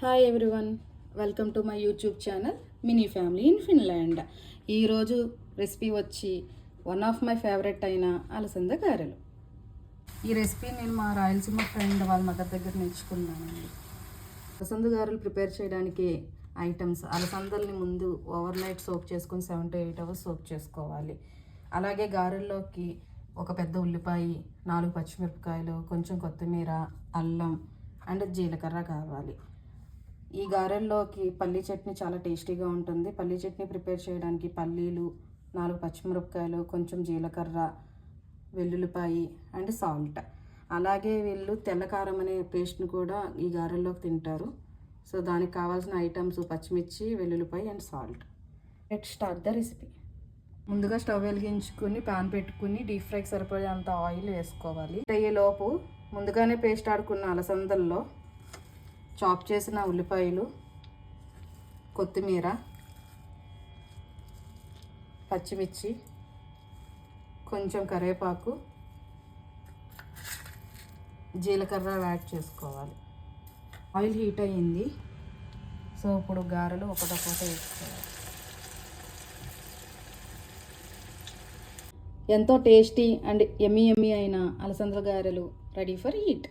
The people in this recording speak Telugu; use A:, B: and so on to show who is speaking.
A: Hi everyone, welcome to my YouTube channel mini family in Finland. ఈరోజు రెసిపీ వచ్చి వన్ ఆఫ్ మై ఫేవరెట్ అయిన అలసంద గారెలు. ఈ రెసిపీ నేను మా రాయలసీమ ఫ్రెండ్ వాళ్ళ మదర్ దగ్గర నేర్చుకున్నానండి. అలసంద గారెలు ప్రిపేర్ చేయడానికి ఐటమ్స్: అలసందల్ని ముందు ఓవర్ నైట్ సోక్ చేసుకొని 7 to 8 hours సోక్ చేసుకోవాలి. అలాగే గారెల్లోకి ఒక పెద్ద ఉల్లిపాయ, 4 పచ్చిమిరపకాయలు, కొంచెం కొత్తిమీర, అల్లం అండ్ జీలకర్ర కావాలి. ఈ గారెల్లోకి పల్లీ చట్నీ చాలా టేస్టీగా ఉంటుంది. పల్లీ చట్నీ ప్రిపేర్ చేయడానికి పల్లీలు, 4 పచ్చిమిరపకాయలు, కొంచెం జీలకర్ర, వెల్లుల్లిపాయి అండ్ సాల్ట్. అలాగే వీళ్ళు తెల్లకారం అనే పేస్ట్ని కూడా ఈ గారెల్లోకి తింటారు. సో దానికి కావాల్సిన ఐటమ్స్ పచ్చిమిర్చి, వెల్లుల్లిపాయ and salt. Let's start the recipe. ముందుగా స్టవ్ వెలిగించుకుని పాన్ పెట్టుకుని డీప్ ఫ్రైకి సరిపోయేంత ఆయిల్ వేసుకోవాలి. అయ్యేలోపు ముందుగానే పేస్ట్ ఆడుకున్న అలసందల్లో చాప్ చేసిన ఉల్లిపాయలు, కొత్తిమీర, పచ్చిమిర్చి, కొంచెం కరివేపాకు, జీలకర్ర యాడ్ చేసుకోవాలి. ఆయిల్ హీట్ అయ్యింది. సో ఇప్పుడు గారెలు ఒకటొకటి వేసుకోవాలి. ఎంతో టేస్టీ అండ్ ఎమ్మీ అయిన అలసందల గారెలు రెడీ ఫర్ ఈట్.